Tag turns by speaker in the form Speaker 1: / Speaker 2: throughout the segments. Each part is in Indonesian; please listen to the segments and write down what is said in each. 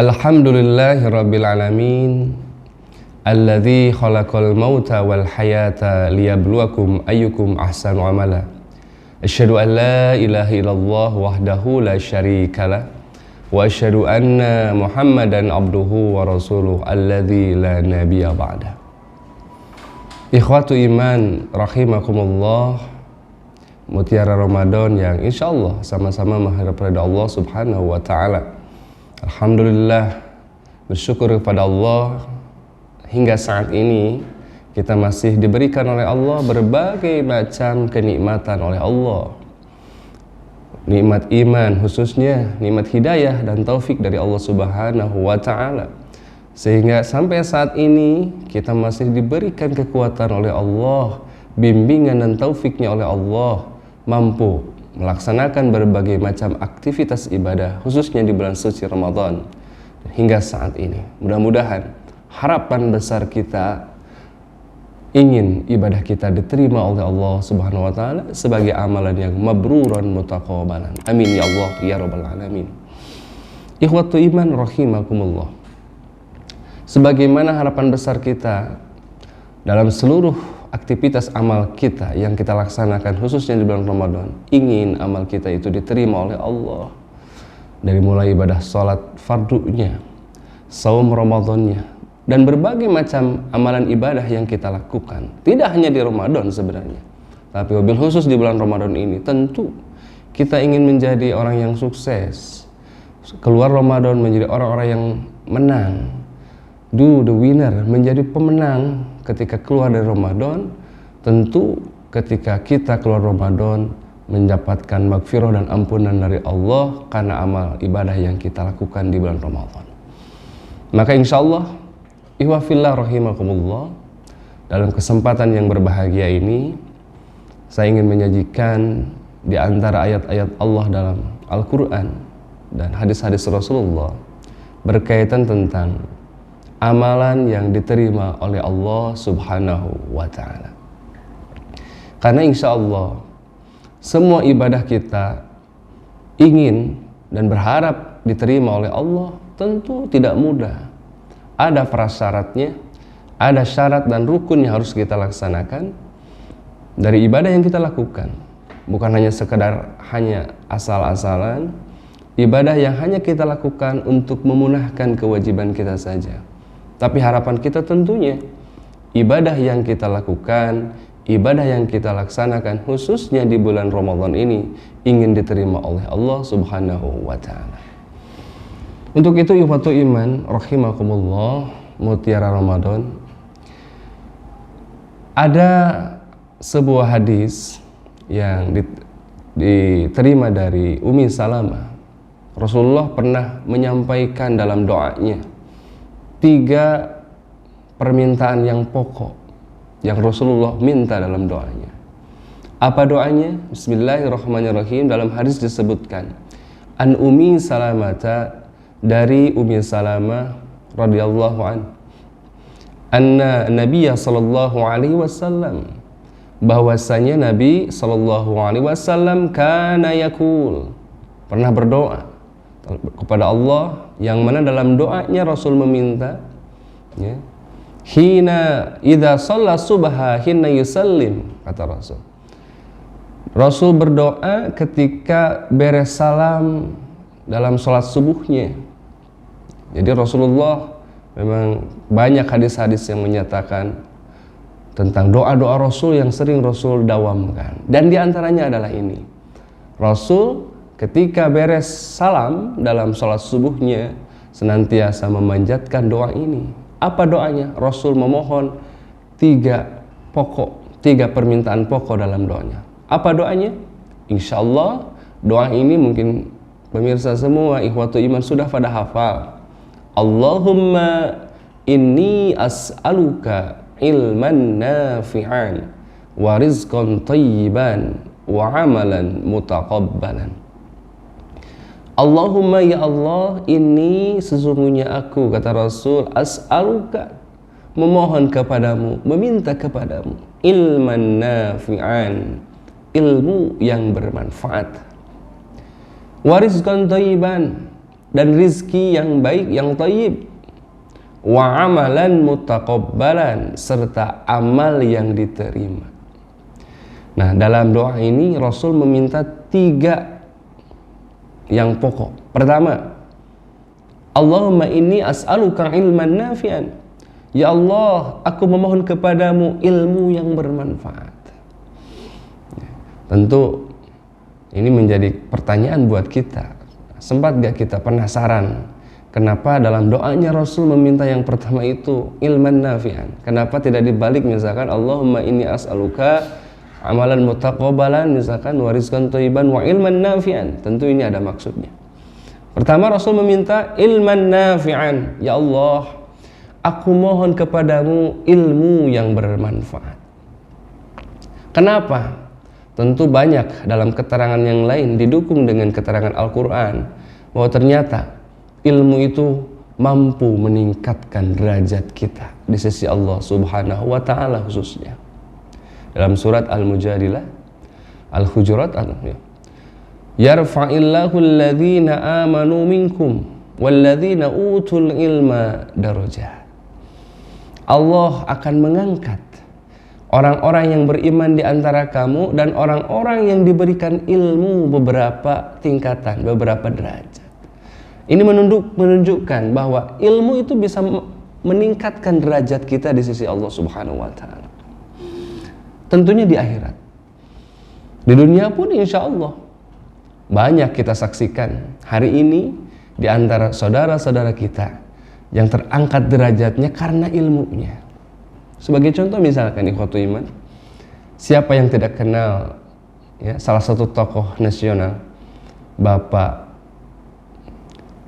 Speaker 1: Alhamdulillahirabbil alamin. Alladzi khalaqal mauta wal hayata liyabluwakum ayyukum ahsanu amala. Asyhadu an la ilaha illallah wahdahu la syarikalah wa asyhadu anna Muhammadan abduhu wa rasuluh alladzi la nabiyya ba'da. Ikhwatu iman rahimakumullah, mutiara Ramadan yang insyaallah sama-sama mengharap ridha Allah Subhanahu wa taala. Alhamdulillah, bersyukur kepada Allah hingga saat ini kita masih diberikan oleh Allah berbagai macam kenikmatan oleh Allah. Nikmat iman khususnya, nikmat hidayah dan taufik dari Allah Subhanahu wa taala. Sehingga sampai saat ini kita masih diberikan kekuatan oleh Allah, bimbingan dan taufiknya oleh Allah, mampu melaksanakan berbagai macam aktivitas ibadah khususnya di bulan suci Ramadan hingga saat ini. Mudah-mudahan harapan besar kita ingin ibadah kita diterima oleh Allah Subhanahu wa taala sebagai amalan yang mabruran mutaqabbalan. Amin ya Allah ya rabbal alamin. Ikhwatu iman rahimakumullah. Sebagaimana harapan besar kita dalam seluruh aktivitas amal kita yang kita laksanakan khususnya di bulan Ramadan, ingin amal kita itu diterima oleh Allah. Dari mulai ibadah salat fardunya, saum Ramadannya, dan berbagai macam amalan ibadah yang kita lakukan. Tidak hanya di Ramadan sebenarnya, tapi wabil khusus di bulan Ramadan ini tentu kita ingin menjadi orang yang sukses. Keluar Ramadan menjadi orang-orang yang menang. Do the winner, menjadi pemenang ketika keluar dari Ramadan. Tentu ketika kita keluar Ramadan mendapatkan maghfirah dan ampunan dari Allah karena amal ibadah yang kita lakukan di bulan Ramadan. Maka insyaallah ihwafillah rahimakumullah, dalam kesempatan yang berbahagia ini saya ingin menyajikan di antara ayat-ayat Allah dalam Al-Quran dan hadis-hadis Rasulullah berkaitan tentang amalan yang diterima oleh Allah Subhanahu wa ta'ala. Karena insya Allah semua ibadah kita ingin dan berharap diterima oleh Allah tentu tidak mudah. Ada prasyaratnya, ada syarat dan rukun yang harus kita laksanakan dari ibadah yang kita lakukan. Bukan hanya sekedar hanya asal-asalan, ibadah yang hanya kita lakukan untuk memunahkan kewajiban kita saja. Tapi harapan kita tentunya ibadah yang kita lakukan, ibadah yang kita laksanakan khususnya di bulan Ramadan ini ingin diterima oleh Allah Subhanahu wa taala. Untuk itu ikhwatu iman rahimakumullah, mutiara Ramadan, ada sebuah hadis yang diterima dari Ummi Salamah. Rasulullah pernah menyampaikan dalam doanya 3 permintaan yang pokok yang Rasulullah minta dalam doanya. Apa doanya? Bismillahirrahmanirrahim. Dalam hadis disebutkan an Ummi Salamata, dari Ummi Salamah radhiyallahu an, anna Nabiya sallallahu alaihi wasallam, bahwasanya Nabi sallallahu alaihi wasallam kana yaqul, pernah berdoa kepada Allah, yang mana dalam doanya Rasul meminta ya, hina idza shalla subha hina yusallim, kata Rasul berdoa ketika beres salam dalam sholat subuhnya. Jadi Rasulullah memang banyak hadis-hadis yang menyatakan tentang doa-doa Rasul yang sering Rasul dawamkan, dan diantaranya adalah ini: Rasul ketika beres salam dalam sholat subuhnya senantiasa memanjatkan doa ini. Apa doanya? Rasul memohon 3 permintaan pokok dalam doanya. Apa doanya? Insya Allah doa ini mungkin pemirsa semua ikhwatu iman sudah pada hafal. Allahumma inni as'aluka ilman nafi'an wa rizqan tayyiban wa amalan mutaqabbalan. Allahumma ya Allah, ini sesungguhnya aku, kata Rasul, as'aluka, memohon kepadamu, meminta kepadamu, ilman nafi'an, ilmu yang bermanfaat, wa rizqan thayyiban, dan rizki yang baik, yang thayyib, wa amalan mutaqabbalan, serta amal yang diterima. Nah, dalam doa ini Rasul meminta 3 yang pokok. Pertama, Allahumma inni as'aluka ilman nafi'an. Ya Allah, aku memohon kepadamu ilmu yang bermanfaat. Tentu ini menjadi pertanyaan buat kita. Sempat gak kita penasaran kenapa dalam doanya Rasul meminta yang pertama itu ilman nafi'an? Kenapa tidak dibalik, misalkan Allahumma inni as'aluka amalan mutaqabbalan, misalkan wa rizqan thayyiban wa ilman nafi'an? Tentu ini ada maksudnya. Pertama, Rasul meminta ilman nafi'an. Ya Allah, aku mohon kepadamu ilmu yang bermanfaat. Kenapa? Tentu banyak dalam keterangan yang lain didukung dengan keterangan Al-Quran bahwa ternyata ilmu itu mampu meningkatkan derajat kita di sisi Allah Subhanahu wa Ta'ala, khususnya dalam surat Al-Mujadilah, Al-Hujurat, yarfa'illahu alladhina amanu minkum walladhina utul ilma darajat. Allah akan mengangkat orang-orang yang beriman di antara kamu dan orang-orang yang diberikan ilmu beberapa tingkatan, beberapa derajat. Ini menunjukkan bahwa ilmu itu bisa meningkatkan derajat kita di sisi Allah Subhanahu wa Ta'ala. Tentunya di akhirat. Di dunia pun insya Allah banyak kita saksikan hari ini di antara saudara-saudara kita yang terangkat derajatnya karena ilmunya. Sebagai contoh misalkan ikhwatul iman, siapa yang tidak kenal ya, salah satu tokoh nasional, Bapak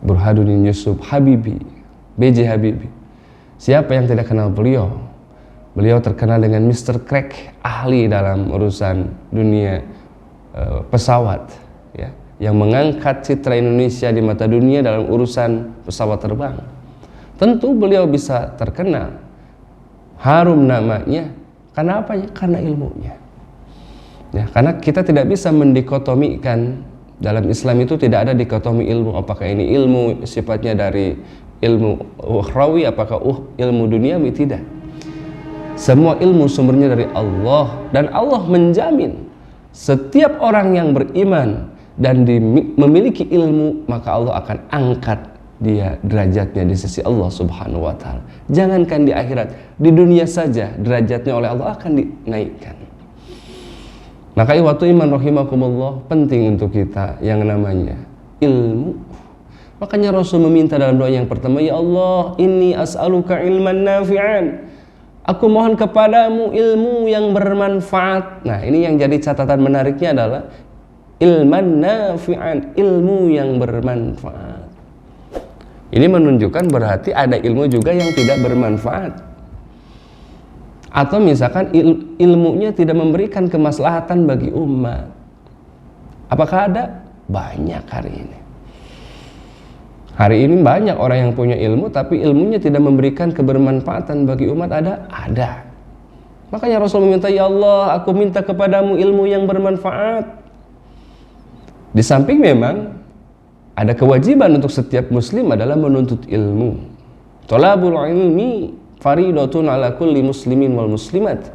Speaker 1: Burhanuddin Yusuf Habibie, B.J. Habibie. Siapa yang tidak kenal beliau? Beliau terkenal dengan Mr. Crack, ahli dalam urusan dunia pesawat ya, yang mengangkat citra Indonesia di mata dunia dalam urusan pesawat terbang. Tentu beliau bisa terkenal, harum namanya, karena apanya? Karena ilmunya. Ya, karena kita tidak bisa mendikotomikan, dalam Islam itu tidak ada dikotomi ilmu. Apakah ini ilmu sifatnya dari ilmu ukhrawi, apakah ilmu duniawi? Tidak. Semua ilmu sumbernya dari Allah, dan Allah menjamin setiap orang yang beriman dan memiliki ilmu, maka Allah akan angkat dia derajatnya di sisi Allah Subhanahu wa Ta'ala. Jangankan di akhirat, di dunia saja derajatnya oleh Allah akan dinaikkan. Maka ikhwatu iman rahimakumullah, penting untuk kita yang namanya ilmu. Makanya Rasul meminta dalam doa yang pertama, ya Allah, inni as'aluka ilman nafi'an. Aku mohon kepadamu ilmu yang bermanfaat. Nah, ini yang jadi catatan menariknya adalah ilman nafi'an, ilmu yang bermanfaat. Ini menunjukkan berarti ada ilmu juga yang tidak bermanfaat. Atau misalkan ilmunya tidak memberikan kemaslahatan bagi umat. Apakah ada? Banyak hari ini. Hari ini banyak orang yang punya ilmu tapi ilmunya tidak memberikan kebermanfaatan bagi umat. Ada. Makanya Rasul meminta, ya Allah, aku minta kepadamu ilmu yang bermanfaat. Di samping memang ada kewajiban untuk setiap muslim adalah menuntut ilmu. Thalabul ilmi faridatun ala kulli muslimin wal muslimat.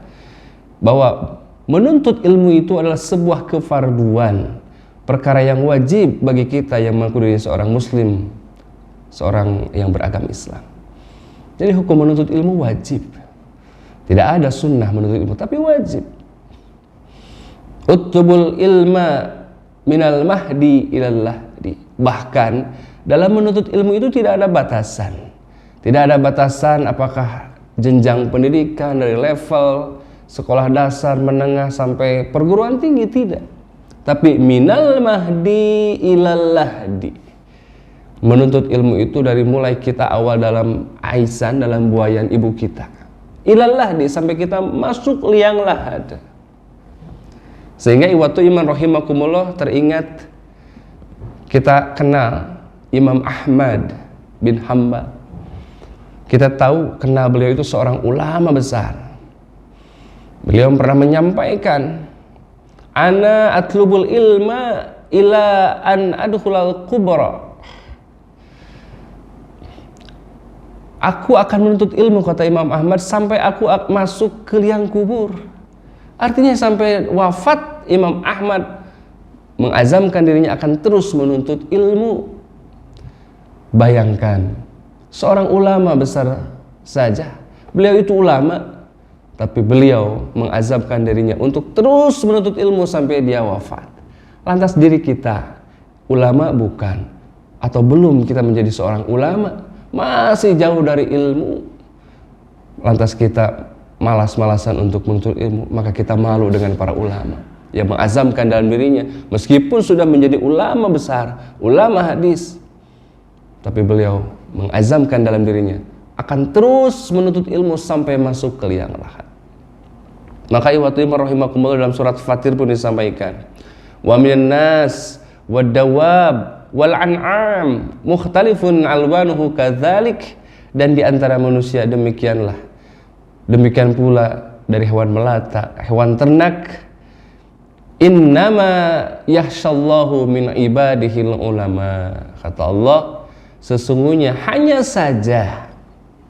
Speaker 1: Bahwa menuntut ilmu itu adalah sebuah kefarduan, perkara yang wajib bagi kita yang mengaku diri seorang muslim, seorang yang beragama Islam. Jadi hukum menuntut ilmu wajib. Tidak ada sunnah menuntut ilmu, tapi wajib. Uttubul ilma minal mahdi ilal lahdi. Bahkan dalam menuntut ilmu itu tidak ada batasan. Tidak ada batasan apakah jenjang pendidikan dari level sekolah dasar, menengah sampai perguruan tinggi, tidak. Tapi minal mahdi ilal lahdi. Menuntut ilmu itu dari mulai kita awal dalam aisan, dalam buayan ibu kita, ilal lahdi, sampai kita masuk liang lahat. Sehingga iwatu iman rahimakumullah, teringat kita kenal Imam Ahmad bin Hanbal. Kita tahu, kenal beliau itu seorang ulama besar. Beliau pernah menyampaikan, ana atlubul ilma ila an adkhulal kubra. Aku akan menuntut ilmu, kata Imam Ahmad, sampai aku masuk ke liang kubur. Artinya sampai wafat Imam Ahmad mengazamkan dirinya akan terus menuntut ilmu. Bayangkan, seorang ulama besar saja, beliau itu ulama, tapi beliau mengazamkan dirinya untuk terus menuntut ilmu sampai dia wafat. Lantas diri kita, ulama bukan? Atau belum kita menjadi seorang ulama? Masih jauh dari ilmu. Lantas kita malas-malasan untuk menuntut ilmu, maka kita malu dengan para ulama yang mengazamkan dalam dirinya, meskipun sudah menjadi ulama besar, ulama hadis, tapi beliau mengazamkan dalam dirinya akan terus menuntut ilmu sampai masuk ke liang lahat. Maka ikhwati rahimakumullah, dalam surat Fatir pun disampaikan, wa minan nas wad dawab wal an'am mukhtalifun alwanuhu kadzalik, dan di antara manusia demikianlah, demikian pula dari hewan melata, hewan ternak. Innama yakhshallahu min ibadihil ulama, kata Allah, sesungguhnya hanya saja.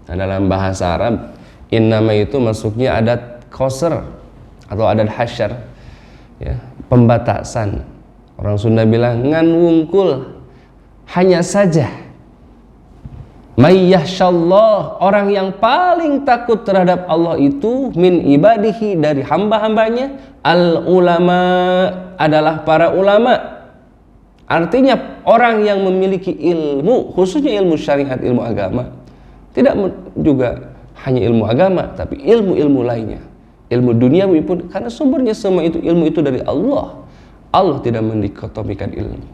Speaker 1: Nah, dalam bahasa Arab innama itu masuknya adat qasr atau adat hasyar, ya, pembatasan. Orang Sunda bilang ngan wungkul, hanya saja. May yakhshallah, orang yang paling takut terhadap Allah itu min ibadihi, dari hamba-hambanya, al ulama, adalah para ulama. Artinya orang yang memiliki ilmu, khususnya ilmu syariat, ilmu agama, tidak juga hanya ilmu agama, tapi ilmu-ilmu lainnya, ilmu duniawi pun, karena sumbernya semua itu, ilmu itu dari Allah. Allah tidak mendikotomikan ilmu.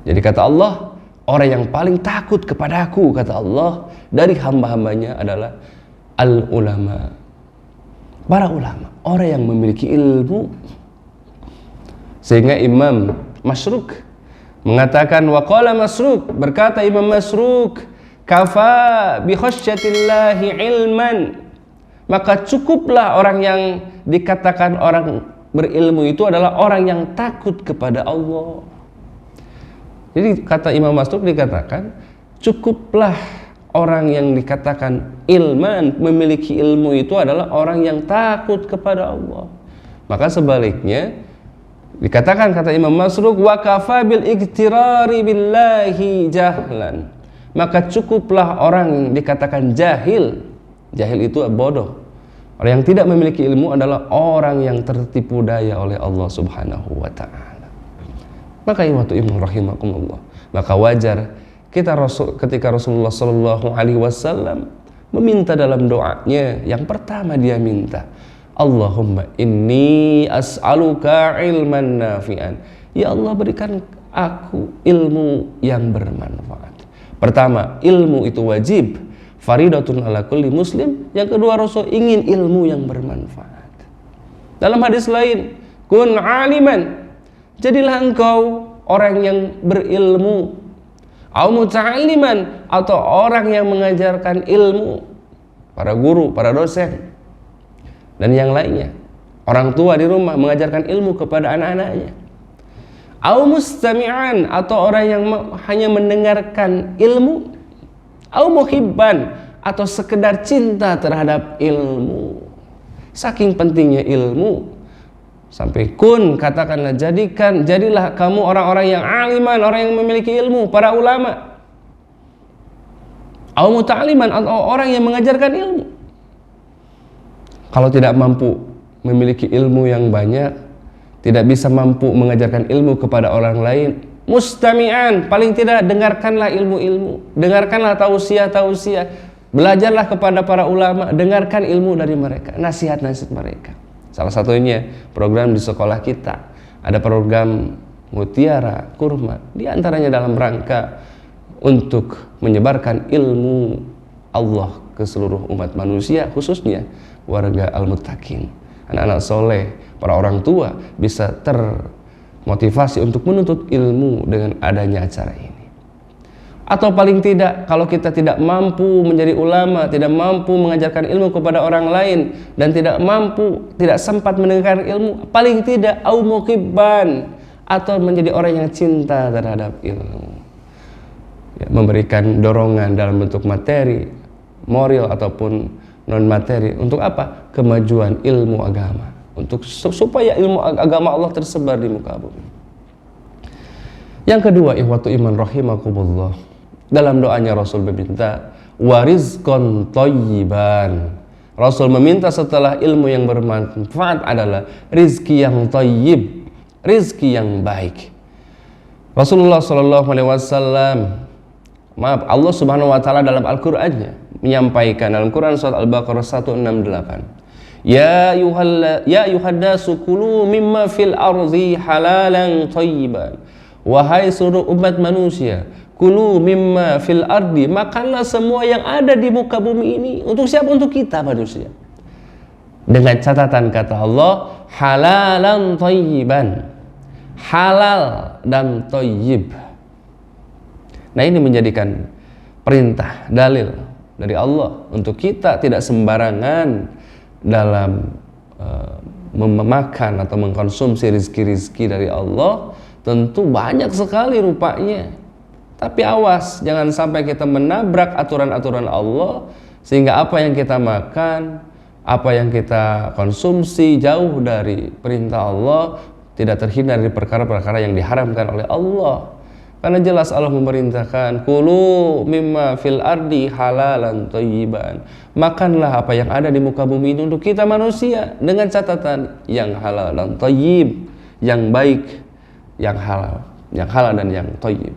Speaker 1: Jadi kata Allah, orang yang paling takut kepadaku, kata Allah, dari hamba-hambanya adalah al-ulama, para ulama, orang yang memiliki ilmu. Sehingga Imam Masruq mengatakan, waqala Masruq, berkata Imam Masruq, kafa bi khasyatillahi ilman, maka cukuplah orang yang dikatakan orang berilmu itu adalah orang yang takut kepada Allah. Jadi kata Imam Masruq dikatakan, cukuplah orang yang dikatakan ilman, memiliki ilmu itu adalah orang yang takut kepada Allah. Maka sebaliknya dikatakan, kata Imam Masruq, wa kafa bil iktirari billahi jahlan, maka cukuplah orang yang dikatakan jahil. Jahil itu bodoh. Orang yang tidak memiliki ilmu adalah orang yang tertipu daya oleh Allah Subhanahu wa ta'ala. Maka ikhwatu iman rahimakumullah, maka wajar kita ketika Rasulullah sallallahu alaihi wasallam meminta dalam doanya, yang pertama dia minta, Allahumma inni as'aluka ilman nafi'an, ya Allah berikan aku ilmu yang bermanfaat. Pertama, ilmu itu wajib, faridatun ala kulli muslim. Yang kedua, Rasul ingin ilmu yang bermanfaat. Dalam hadis lain, kun aliman, jadilah engkau orang yang berilmu, au muta'alliman, atau orang yang mengajarkan ilmu, para guru, para dosen, dan yang lainnya. Orang tua di rumah mengajarkan ilmu kepada anak-anaknya. Au mustami'an, atau orang yang hanya mendengarkan ilmu. Au muhibban, atau sekedar cinta terhadap ilmu. Saking pentingnya ilmu, sampai kun, katakanlah, jadilah kamu orang-orang yang aliman, orang yang memiliki ilmu, para ulama. Au muta'aliman, atau orang yang mengajarkan ilmu. Kalau tidak mampu memiliki ilmu yang banyak, tidak bisa mampu mengajarkan ilmu kepada orang lain, mustami'an, paling tidak dengarkanlah ilmu-ilmu, dengarkanlah tausiah-tausiah, belajarlah kepada para ulama, dengarkan ilmu dari mereka, nasihat-nasihat mereka. Salah satunya program di sekolah kita, ada program Mutiara Kurma, di antaranya dalam rangka untuk menyebarkan ilmu Allah ke seluruh umat manusia, khususnya warga al-muttaqin, anak-anak soleh, para orang tua bisa termotivasi untuk menuntut ilmu dengan adanya acara ini. Atau paling tidak, kalau kita tidak mampu menjadi ulama, tidak mampu mengajarkan ilmu kepada orang lain, dan tidak mampu, tidak sempat mendengarkan ilmu, paling tidak au muhibban, atau menjadi orang yang cinta terhadap ilmu. ya, memberikan dorongan dalam bentuk materi, moral ataupun non materi. Untuk apa? Kemajuan ilmu agama, untuk supaya ilmu agama Allah tersebar di muka bumi. Yang kedua, ikhwatu iman rahimakumullah, dalam doanya Rasul meminta warizqan thayyiban. Rasul meminta setelah ilmu yang bermanfaat adalah rizki yang thayyib, rizki yang baik. Rasulullah SAW, Allah Subhanahu wa taala dalam Al-Qur'annya menyampaikan dalam Quran surat Al-Baqarah 168, Ya ayuhannasu kulu mimma fil ardi halalan thayyiban. Wahai seluruh umat manusia, kulu mimma fil ardi, makanlah semua yang ada di muka bumi ini. Untuk siapa? Untuk kita manusia. Dengan catatan kata Allah, halalan thayyiban, halal dan thayyib. Nah, ini menjadikan perintah, dalil dari Allah untuk kita tidak sembarangan dalam memakan atau mengkonsumsi rizki-rizki dari Allah. Tentu banyak sekali rupanya, tapi awas jangan sampai kita menabrak aturan-aturan Allah sehingga apa yang kita makan, apa yang kita konsumsi jauh dari perintah Allah, tidak terhindar dari perkara-perkara yang diharamkan oleh Allah. Karena jelas Allah memerintahkan kulu mimma fil ardi halalan thayyiban. Makanlah apa yang ada di muka bumi ini untuk kita manusia dengan catatan yang halal dan thayyib, yang baik, yang halal dan yang thayyib.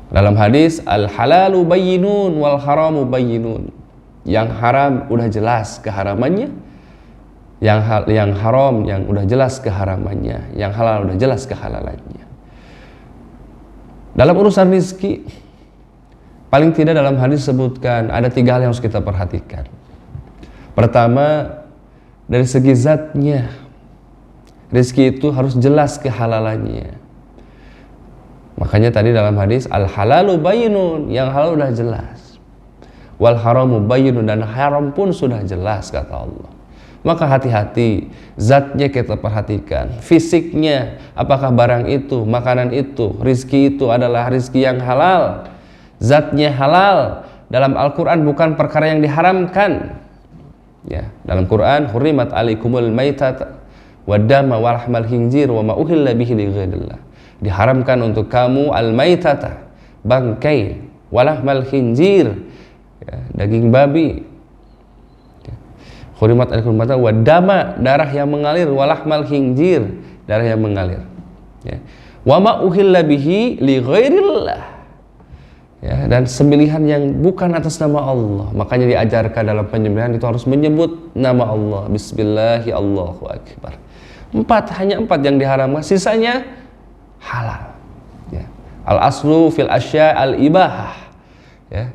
Speaker 1: Dalam hadis al halalu bayyinun wal haramu bayyinun. Yang haram udah jelas keharamannya, yang haram yang udah jelas keharamannya, yang halal udah jelas kehalalannya. Dalam urusan rizki, paling tidak dalam hadis disebutkan ada 3 hal yang harus kita perhatikan. Pertama, dari segi zatnya, rizki itu harus jelas kehalalannya. Makanya tadi dalam hadis al halalu bayyinun, yang halal udah jelas, wal haramu bayyinun, dan haram pun sudah jelas kata Allah. Maka hati-hati, zatnya kita perhatikan, fisiknya, apakah barang itu, makanan itu, rizki itu adalah rizki yang halal, zatnya halal. Dalam Al-Quran bukan perkara yang diharamkan. Ya, dalam Quran, hurrimat alaikumul maitata waddama walahmal khinzir wa ma uhilla bihi li ghairillah. Diharamkan untuk kamu al-maitata, bangkai, walahmal khinzir, ya, daging babi. Hurimat alaikum wadama, darah yang mengalir, walahmal khinzir, darah yang mengalir. Ya. Wa ma uhilla bihi li ghairillah. Ya, dan sembelihan yang bukan atas nama Allah. Makanya diajarkan dalam penyembelihan itu harus menyebut nama Allah. Bismillahi Allahu akbar. 4, hanya 4 yang diharamkan, sisanya halal. Ya. Al aslu fil asya al ibahah. Ya.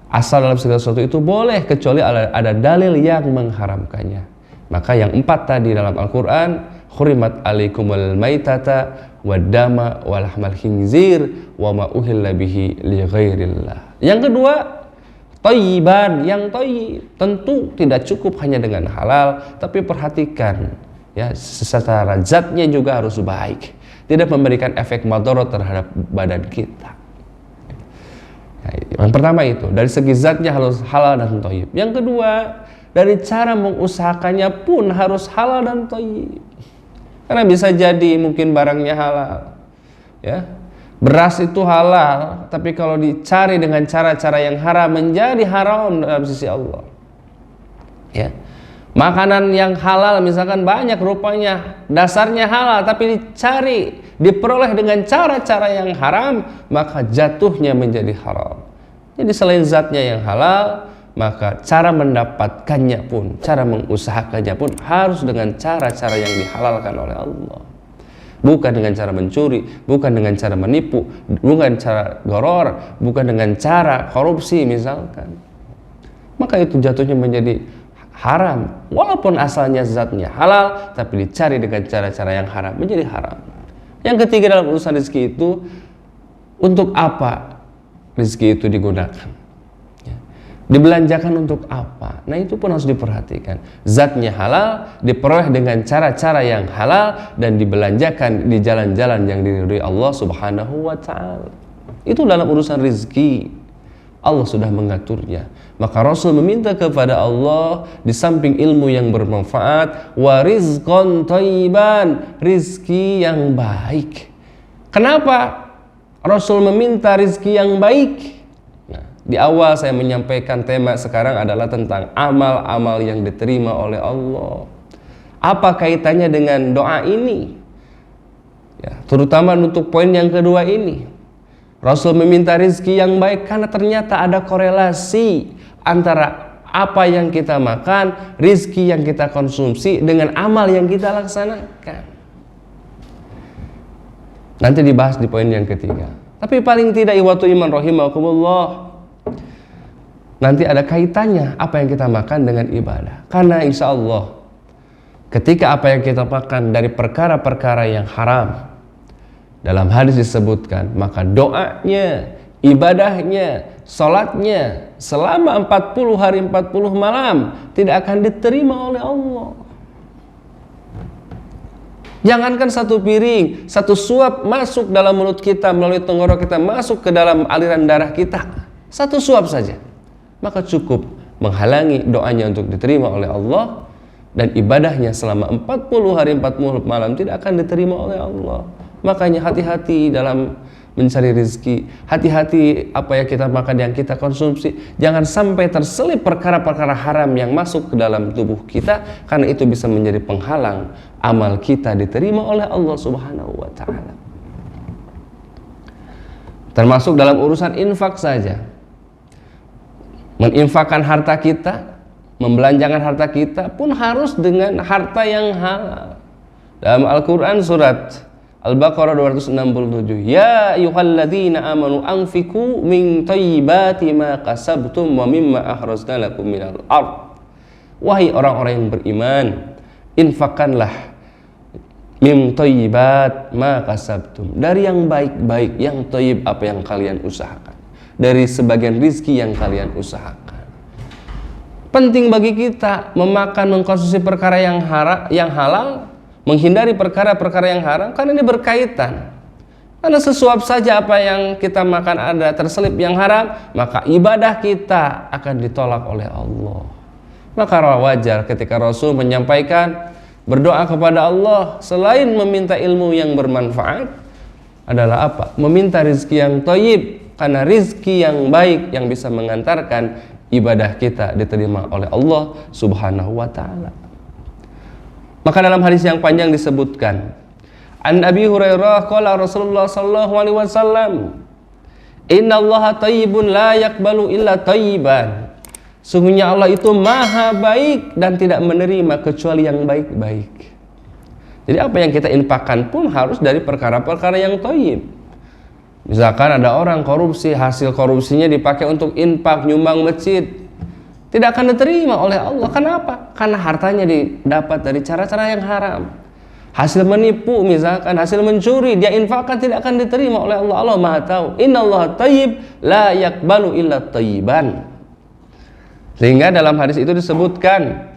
Speaker 1: Asal dalam segala sesuatu itu boleh kecuali ada dalil yang mengharamkannya. Maka yang 4 tadi dalam Al-Quran, hurimat alaikumul maitata waddama walahmal khinzir wa ma uhilla bihi li ghairillah. Yang kedua, thayyiban, yang thayyib. Tentu tidak cukup hanya dengan halal, tapi perhatikan ya, secara zatnya juga harus baik, tidak memberikan efek madarat terhadap badan kita. Yang pertama itu dari segi zatnya harus halal dan thayyib. Yang kedua, dari cara mengusahakannya pun harus halal dan thayyib. Karena bisa jadi mungkin barangnya halal, ya, beras itu halal, tapi kalau dicari dengan cara-cara yang haram menjadi haram dalam sisi Allah. Ya, makanan yang halal misalkan banyak rupanya dasarnya halal, tapi dicari, diperoleh dengan cara-cara yang haram, maka jatuhnya menjadi haram. Jadi selain zatnya yang halal, maka cara mendapatkannya pun, cara mengusahakannya pun harus dengan cara-cara yang dihalalkan oleh Allah. Bukan dengan cara mencuri, bukan dengan cara menipu, bukan cara goror, bukan dengan cara korupsi misalkan. Maka itu jatuhnya menjadi haram. Walaupun asalnya zatnya halal, tapi dicari dengan cara-cara yang haram, menjadi haram. Yang ketiga dalam urusan rezeki itu, untuk apa rezeki itu digunakan? Dibelanjakan untuk apa? Nah, itu pun harus diperhatikan. Zatnya halal, diperoleh dengan cara-cara yang halal, dan dibelanjakan di jalan-jalan yang diridhoi Allah Subhanahu wa ta'ala. Itu dalam urusan rizki, Allah sudah mengaturnya. Maka Rasul meminta kepada Allah di samping ilmu yang bermanfaat, wa rizqan thayyiban, rizki yang baik. Kenapa Rasul meminta rizki yang baik? Nah, di awal saya menyampaikan tema sekarang adalah tentang amal-amal yang diterima oleh Allah. Apa kaitannya dengan doa ini? Ya, terutama untuk poin yang kedua ini. Rasul meminta rizki yang baik karena ternyata ada korelasi antara apa yang kita makan, rizki yang kita konsumsi dengan amal yang kita laksanakan. Nanti dibahas di poin yang ketiga. Tapi paling tidak ikhwatu iman rahimakumullah, nanti ada kaitannya apa yang kita makan dengan ibadah. Karena insya Allah ketika apa yang kita makan dari perkara-perkara yang haram, dalam hadis disebutkan, maka doanya, ibadahnya, salatnya selama 40 hari 40 malam tidak akan diterima oleh Allah. Jangankan satu piring, satu suap masuk dalam mulut kita, melalui tenggorok kita, masuk ke dalam aliran darah kita, satu suap saja, maka cukup menghalangi doanya untuk diterima oleh Allah. Dan ibadahnya selama 40 hari 40 malam tidak akan diterima oleh Allah. Makanya hati-hati dalam mencari rezeki, hati-hati apa yang kita makan, yang kita konsumsi. Jangan sampai terselip perkara-perkara haram yang masuk ke dalam tubuh kita, karena itu bisa menjadi penghalang amal kita diterima oleh Allah Subhanahu wa ta'ala. Termasuk dalam urusan infak saja. Menginfakkan harta kita, membelanjakan harta kita pun harus dengan harta yang halal. Dalam Al-Quran surat Al-Baqarah 267, ya ayyuhalladzina amanu anfiqu min thayyibati ma kasabtum wa mimma akhrajna lakum minal ard. Wahai orang-orang yang beriman, infakkanlah min thayyibat ma kasabtum, dari yang baik-baik, yang thayyib apa yang kalian usahakan, dari sebagian rizki yang kalian usahakan. Penting bagi kita memakan, mengkonsumsi perkara yang halal, menghindari perkara-perkara yang haram, karena ini berkaitan. Karena sesuap saja apa yang kita makan ada terselip yang haram, maka ibadah kita akan ditolak oleh Allah. Maka wajar ketika Rasul menyampaikan berdoa kepada Allah, selain meminta ilmu yang bermanfaat, adalah apa? Meminta rizki yang thayyib, karena rizki yang baik yang bisa mengantarkan ibadah kita diterima oleh Allah Subhanahu wa ta'ala. Maka dalam hadis yang panjang disebutkan, An Abi Hurairah qala Rasulullah sallallahu alaihi wasallam, innallaha thayyibun la yaqbalu illa thayyiban. Sungguhnya Allah itu maha baik dan tidak menerima kecuali yang baik-baik. Jadi apa yang kita infakkan pun harus dari perkara-perkara yang thayyib. Misalkan ada orang korupsi, hasil korupsinya dipakai untuk infak, nyumbang masjid, tidak akan diterima oleh Allah. Kenapa? Karena hartanya didapat dari cara-cara yang haram. Hasil menipu misalkan, hasil mencuri, dia infakkan, tidak akan diterima oleh Allah. Allah Maha tahu. Innallaha thayyib la yaqbalu illa thayyiban. Sehingga dalam hadis itu disebutkan,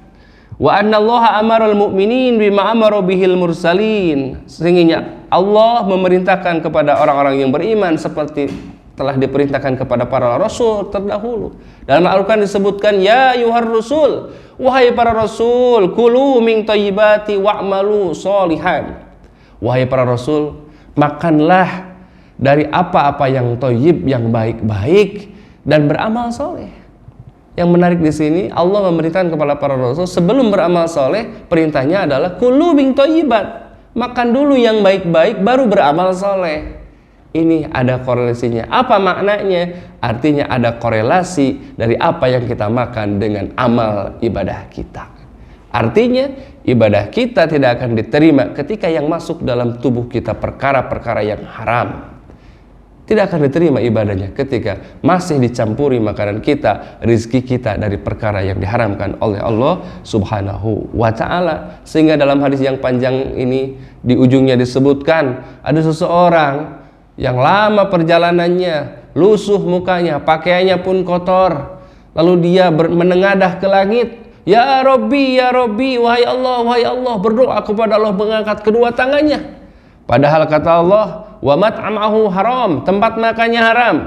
Speaker 1: wa annallaha amaral mu'minin bima amara bihil mursalin. Sehingga Allah memerintahkan kepada orang-orang yang beriman seperti telah diperintahkan kepada para rasul terdahulu. Dalam Al-Quran disebutkan, ya yuhar rasul, wahai para rasul, kulu min thayyibati wa'malu sholihan. Wahai para rasul, makanlah dari apa-apa yang thayyib, yang baik-baik, dan beramal soleh. Yang menarik di sini, Allah memerintahkan kepada para rasul sebelum beramal soleh, perintahnya adalah kulu min thayyibat, makan dulu yang baik-baik baru beramal soleh. Ini ada korelasinya. Apa maknanya? Artinya ada korelasi dari apa yang kita makan dengan amal ibadah kita. Artinya ibadah kita tidak akan diterima ketika yang masuk dalam tubuh kita perkara-perkara yang haram. Tidak akan diterima ibadahnya ketika masih dicampuri makanan kita, rizki kita dari perkara yang diharamkan oleh Allah Subhanahu wa ta'ala. Sehingga dalam hadis yang panjang ini di ujungnya disebutkan, ada seseorang yang lama perjalanannya, lusuh mukanya, pakaiannya pun kotor, lalu dia menengadah ke langit, ya Rabbi, wahai Allah, berdoa kepada Allah, mengangkat kedua tangannya. Padahal kata Allah, wa mat'amahu haram, tempat makannya haram,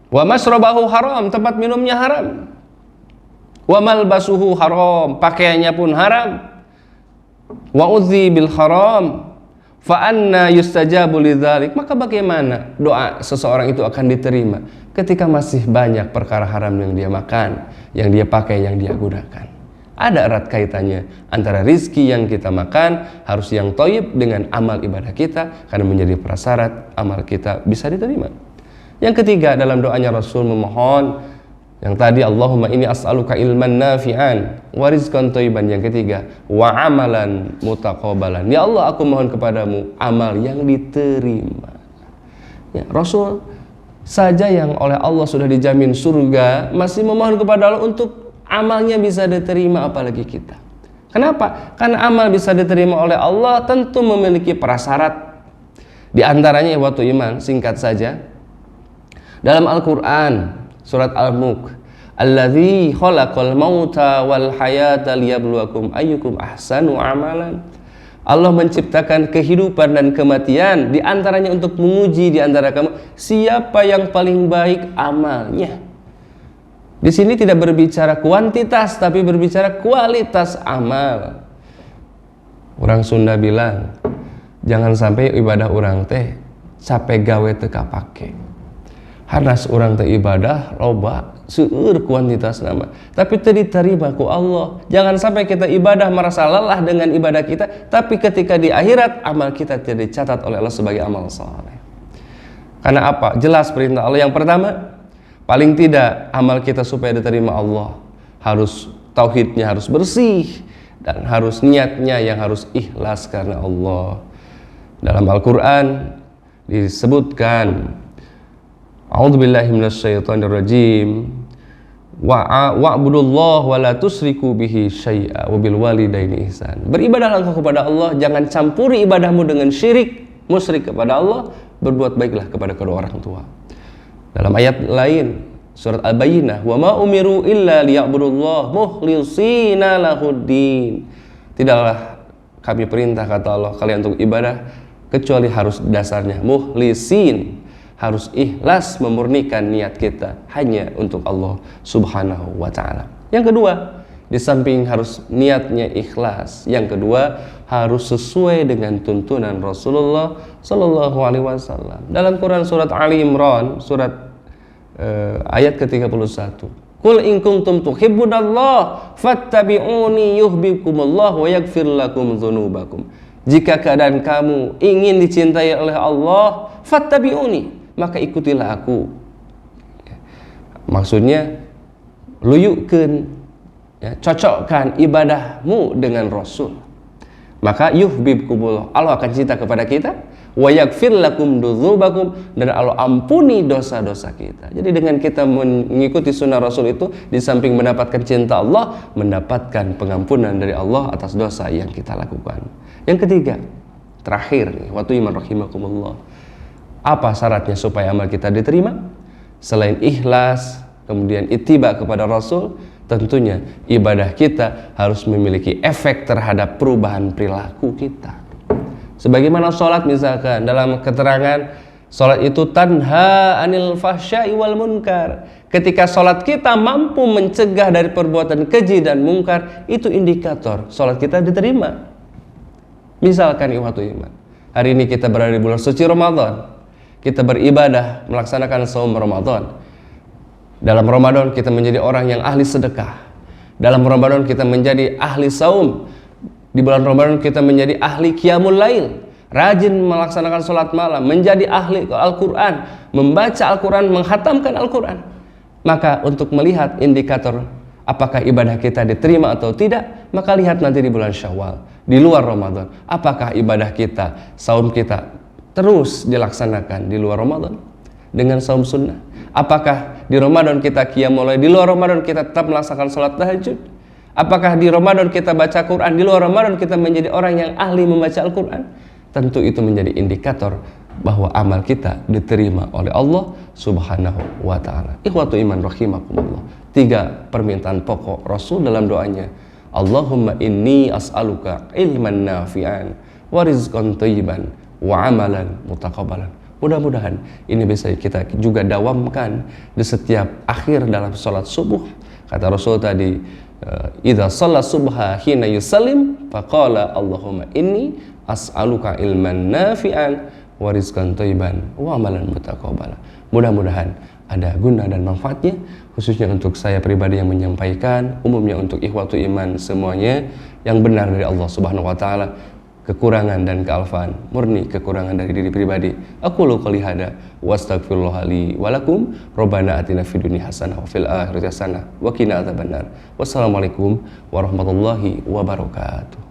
Speaker 1: wa masrabahu haram, tempat minumnya haram, wa malbasuhu haram, pakaiannya pun haram, wa udzi bil haram, fa anna yustajabu lidzalik. Maka bagaimana doa seseorang itu akan diterima ketika masih banyak perkara haram yang dia makan, yang dia pakai, yang dia gunakan? Ada erat kaitannya antara rizki yang kita makan harus yang thayyib dengan amal ibadah kita, karena menjadi prasyarat amal kita bisa diterima. Yang ketiga, dalam doanya Rasul memohon yang tadi, Allahumma inni as'aluka ilman nafi'an wa rizqan thayyiban. Yang ketiga, wa amalan mutaqabbalan. Ya Allah, aku mohon kepadamu amal yang diterima. Ya, Rasul saja yang oleh Allah sudah dijamin surga masih memohon kepada Allah untuk amalnya bisa diterima, apalagi kita. Kenapa? Karena amal bisa diterima oleh Allah tentu memiliki prasyarat. Di antaranya ikhwatu iman, singkat saja, dalam Al-Quran surat Al-Mulk, alladzi khalaqal mauta wal hayata liyabluwakum ayyukum ahsanu amalan. Allah menciptakan kehidupan dan kematian, di antaranya untuk menguji di antara kamu siapa yang paling baik amalnya. Di sini tidak berbicara kuantitas, tapi berbicara kualitas amal. Orang Sunda bilang, jangan sampai ibadah orang teh capek gawe teka pake. Hanas orang teh ibadah loba seueur kuantitas nama, tapi teu diterima ku Allah. Jangan sampai kita ibadah merasa lelah dengan ibadah kita, tapi ketika di akhirat amal kita tidak dicatat oleh Allah sebagai amal saleh. Karena apa? Jelas perintah Allah. Yang pertama, paling tidak amal kita supaya diterima Allah harus tauhidnya harus bersih, dan harus niatnya yang harus ikhlas karena Allah. Dalam Al-Quran disebutkan, a'udzubillahi minasyaitonirrajim, wa'budullaha wa la tusyriku bihi syai'a wa bil walidaini ihsan. Beribadahlah engkau kepada Allah, jangan campuri ibadahmu dengan syirik, musyrik kepada Allah. Berbuat baiklah kepada kedua orang tua. Dalam ayat lain surat Al-Bayyinah, wa ma umiru illa liya'budullaha mukhlishina lahuddin. Tidaklah kami perintah, kata Allah, kalian untuk ibadah kecuali harus dasarnya mukhlisin, harus ikhlas, memurnikan niat kita hanya untuk Allah Subhanahu wa ta'ala. Yang kedua, di samping harus niatnya ikhlas, yang kedua harus sesuai dengan tuntunan Rasulullah Sallallahu Alaihi Wasallam. Dalam Quran surat Ali Imran surat ayat ke-31, Qul in kuntum tuhibbunallah fattabi'uni yuhibbukumullah wa yaghfir lakum dzunubakum. Jika keadaan kamu ingin dicintai oleh Allah, fattabi'uni, maka ikutilah aku. Maksudnya luyukeun, ya, cocokkan ibadahmu dengan Rasul, maka yuhibbukumullah, Allah akan cinta kepada kita, wa yaghfir lakum dzunubakum, dan Allah ampuni dosa-dosa kita. Jadi dengan kita mengikuti sunnah Rasul itu, di samping mendapatkan cinta Allah, mendapatkan pengampunan dari Allah atas dosa yang kita lakukan. Yang ketiga, terakhir nih, waktu iman rahimakumullah, apa syaratnya supaya amal kita diterima? Selain ikhlas, kemudian ittiba kepada Rasul, tentunya ibadah kita harus memiliki efek terhadap perubahan perilaku kita. Sebagaimana sholat misalkan, dalam keterangan sholat itu tanha anil fahsya'i wal munkar. Ketika sholat kita mampu mencegah dari perbuatan keji dan mungkar, itu indikator sholat kita diterima. Misalkan ikhwatu iman, hari ini kita berada di bulan suci Ramadan, kita beribadah melaksanakan saum Ramadan. Dalam Ramadan kita menjadi orang yang ahli sedekah. Dalam Ramadan kita menjadi ahli saum. Di bulan Ramadan kita menjadi ahli qiyamul lail, rajin melaksanakan sholat malam, menjadi ahli Al-Quran, membaca Al-Quran, menghatamkan Al-Quran. Maka untuk melihat indikator apakah ibadah kita diterima atau tidak, maka lihat nanti di bulan Syawal, di luar Ramadan, apakah ibadah kita, saum kita terus dilaksanakan di luar Ramadan dengan saum sunnah. Apakah di Ramadan kita qiyamul lail, di luar Ramadan kita tetap melaksanakan sholat tahajud? Apakah di Ramadan kita baca Quran, di luar Ramadan kita menjadi orang yang ahli membaca Al-Quran? Tentu itu menjadi indikator bahwa amal kita diterima oleh Allah Subhanahu wa ta'ala. Ikhwatu iman rahimakumullah, 3 permintaan pokok Rasul dalam doanya, Allahumma inni as'aluka ilman nafi'an wa rizqan thayyiban wa amalan mutaqabbalan. Mudah-mudahan ini bisa kita juga dawamkan di setiap akhir dalam sholat subuh. Kata Rasul tadi, idza shalla subha hina yusallim faqala Allahumma inni as'aluka ilman nafi'an wa rizqan thayyiban wa amalan mutaqabbalan. Mudah-mudahan ada guna dan manfaatnya, khususnya untuk saya pribadi yang menyampaikan, umumnya untuk ikhwatu iman semuanya, yang benar dari Allah Subhanahu wa taala. Kekurangan dan kealfaan murni kekurangan dari diri pribadi. Aku lu qouli hada wa astaghfirullah li wa lakum. Rabbana atina fid dunya hasanah wa fil akhirati hasanah wa qina adzabannar. Wassalamualaikum warahmatullahi wabarakatuh.